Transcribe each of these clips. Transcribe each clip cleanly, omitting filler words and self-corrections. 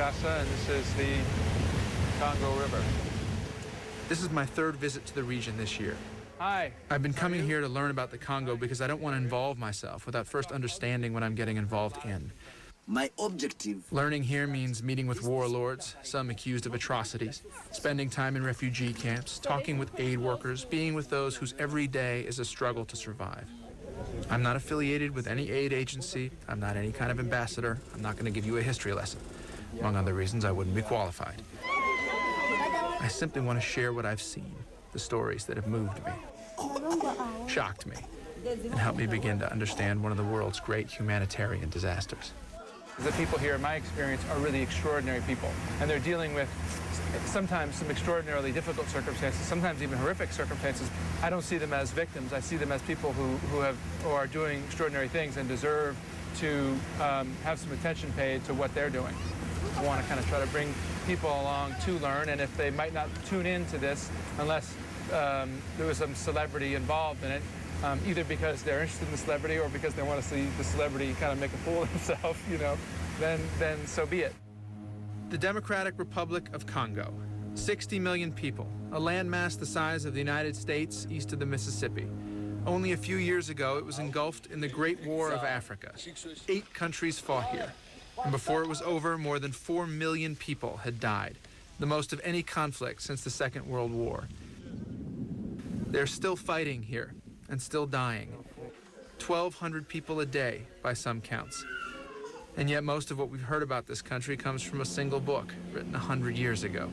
Kinshasa, and this is the Congo River. This is my third visit to the region this year. Hi. I've been coming here to learn about the Congo because I don't want to involve myself without first understanding what I'm getting involved in. My objective. Learning here means meeting with warlords, some accused of atrocities, spending time in refugee camps, talking with aid workers, being with those whose every day is a struggle to survive. I'm not affiliated with any aid agency. I'm not any kind of ambassador. I'm not going to give you a history lesson. Among other reasons, I wouldn't be qualified. I simply want to share what I've seen, the stories that have moved me, shocked me, and helped me begin to understand one of the world's great humanitarian disasters. The people here, in my experience, are really extraordinary people, and they're dealing with sometimes some extraordinarily difficult circumstances, sometimes even horrific circumstances. I don't see them as victims. I see them as people who are doing extraordinary things and deserve to have some attention paid to what they're doing. I want to kind of try to bring people along to learn, and if they might not tune into this unless there was some celebrity involved in it, either because they're interested in the celebrity or because they want to see the celebrity kind of make a fool of himself, you know, then so be it. The Democratic Republic of Congo, 60 million people, a landmass the size of the United States east of the Mississippi. Only a few years ago, it was engulfed in the Great War of Africa. 8 countries fought here, and before it was over, more than 4 million people had died, the most of any conflict since the Second World War. They're still fighting here, and still dying. 1,200 people a day by some counts. And yet most of what we've heard about this country comes from a single book written 100 years ago,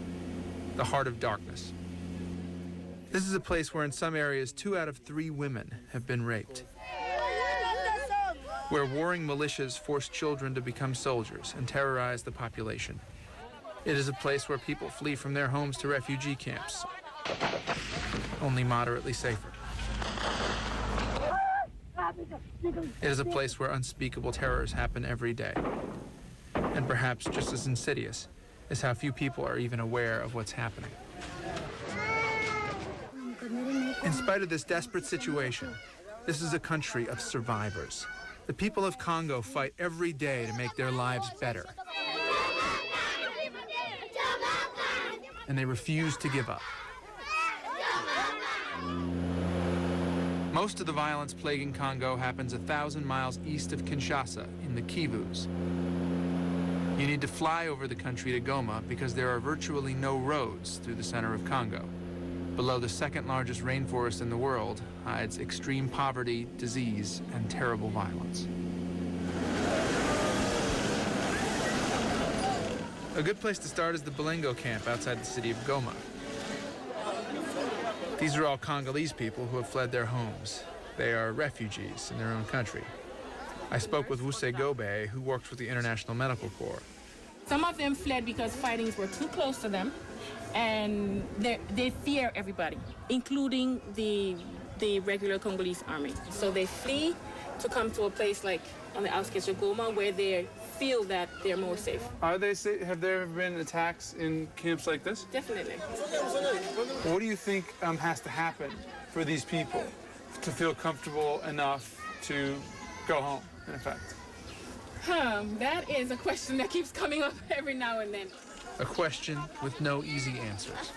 The Heart of Darkness. This is a place where in some areas 2 out of 3 women have been raped, where warring militias force children to become soldiers and terrorize the population. It is a place where people flee from their homes to refugee camps, only moderately safer. It is a place where unspeakable terrors happen every day. And perhaps just as insidious is how few people are even aware of what's happening. In spite of this desperate situation, this is a country of survivors. The people of Congo fight every day to make their lives better. And they refuse to give up. Most of the violence plaguing Congo happens 1,000 miles east of Kinshasa in the Kivus. You need to fly over the country to Goma because there are virtually no roads through the center of Congo. Below the second largest rainforest in the world hides extreme poverty, disease, and terrible violence. A good place to start is the Bolingo camp outside the city of Goma. These are all Congolese people who have fled their homes. They are refugees in their own country. I spoke with Wuse Gobe, who works with the International Medical Corps. Some of them fled because fightings were too close to them, and they fear everybody, including the regular Congolese army. So they flee to come to a place like on the outskirts of Goma where they feel that they're more safe. Are they safe? Have there ever been attacks in camps like this? Definitely. What do you think has to happen for these people to feel comfortable enough to go home, in effect? That is a question that keeps coming up every now and then. A question with no easy answers.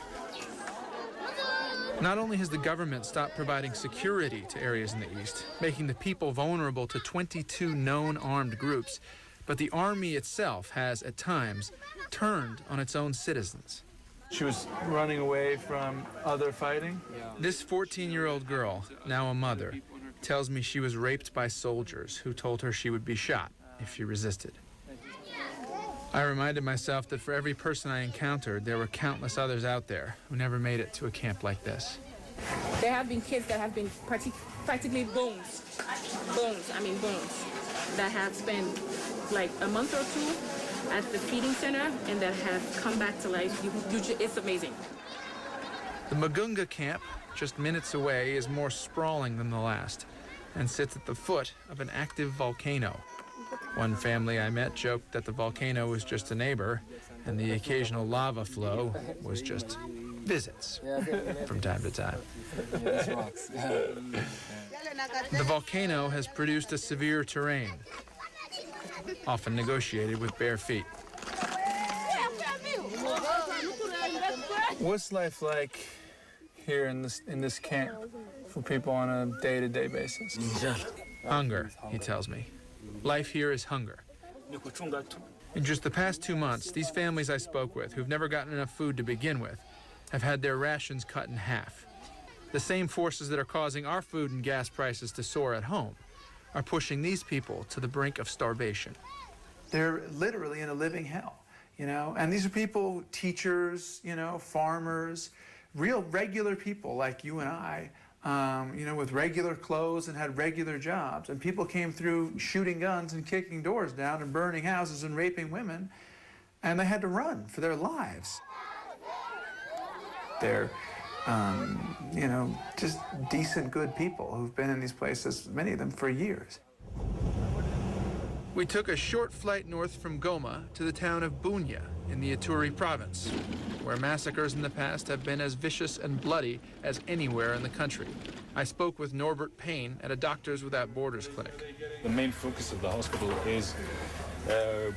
Not only has the government stopped providing security to areas in the east, making the people vulnerable to 22 known armed groups, but the army itself has, at times, turned on its own citizens. She was running away from other fighting? This 14-year-old girl, now a mother, tells me she was raped by soldiers who told her she would be shot if she resisted. I reminded myself that for every person I encountered, there were countless others out there who never made it to a camp like this. There have been kids that have been practically bones, that have spent like a month or 2 at the feeding center and that have come back to life. It's amazing. The Mugunga camp, just minutes away, is more sprawling than the last and sits at the foot of an active volcano. One family I met joked that the volcano was just a neighbor and the occasional lava flow was just visits from time to time. The volcano has produced a severe terrain, often negotiated with bare feet. What's life like here in this camp for people on a day-to-day basis? Hunger, he tells me. Life here is hunger. In just the past 2 months, these families I spoke with, who've never gotten enough food to begin with, have had their rations cut in half. The same forces that are causing our food and gas prices to soar at home are pushing these people to the brink of starvation. They're literally in a living hell, you know? And these are people, teachers, you know, farmers, real regular people like you and I, you know, with regular clothes and had regular jobs. And people came through shooting guns and kicking doors down and burning houses and raping women, and they had to run for their lives. They're, you know, just decent, good people who've been in these places, many of them, for years. We took a short flight north from Goma to the town of Bunia in the Ituri province, where massacres in the past have been as vicious and bloody as anywhere in the country. I spoke with Norbert Payne at a Doctors Without Borders clinic. The main focus of the hospital is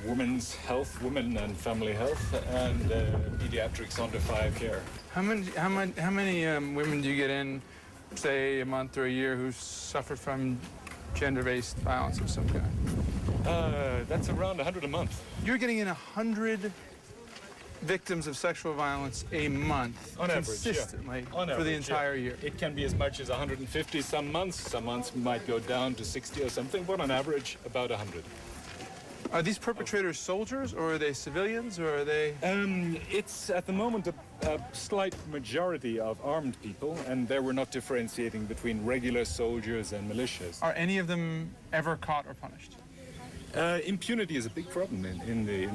women's health, women and family health, and pediatrics under 5 care. How many women do you get in, say, a month or a year who suffered from gender-based violence of some kind? That's around 100 a month. You're getting in 100 victims of sexual violence a month, on consistently, average, yeah. On for average, the entire year. It can be as much as 150 some months might go down to 60 or something, but on average, about 100. Are these perpetrators soldiers, or are they civilians, or are they... It's, at the moment, a slight majority of armed people, and there we're not differentiating between regular soldiers and militias. Are any of them ever caught or punished? Impunity is a big problem in the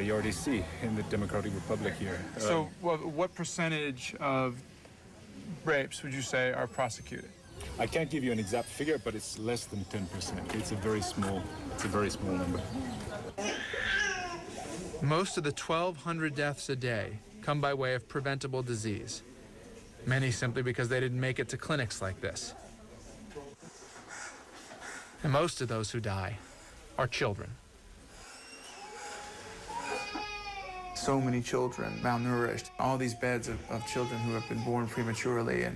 RDC, in the Democratic Republic here. So what percentage of rapes would you say are prosecuted? I can't give you an exact figure, but it's less than 10%. It's a very small number. Most of the 1,200 deaths a day come by way of preventable disease, many simply because they didn't make it to clinics like this. And most of those who die are children. So many children malnourished, all these beds of children who have been born prematurely. And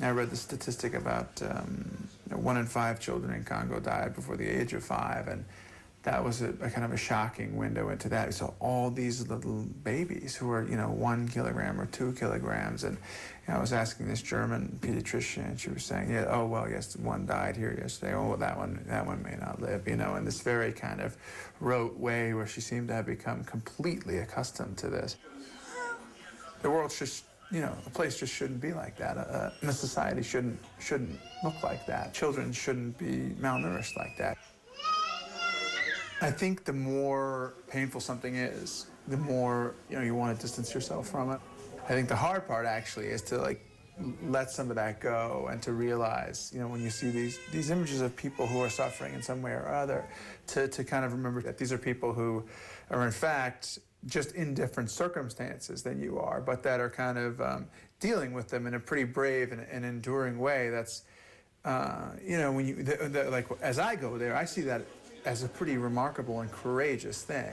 I read the statistic about 1 in 5 children in Congo died before the age of 5, and that was a kind of a shocking window into that. So all these little babies who are, 1 kilogram or 2 kilograms, and I was asking this German pediatrician, and she was saying, yeah, oh well, yes, one died here yesterday. Oh, well, that one may not live, in this very kind of rote way where she seemed to have become completely accustomed to this. The world just, a place just shouldn't be like that. And a society shouldn't look like that. Children shouldn't be malnourished like that. I think the more painful something is, the more you want to distance yourself from it. I think the hard part actually is to let some of that go and to realize, when you see these images of people who are suffering in some way or other, to kind of remember that these are people who are in fact just in different circumstances than you are, but that are kind of dealing with them in a pretty brave and enduring way. That's, when you, like as I go there, I see that as a pretty remarkable and courageous thing.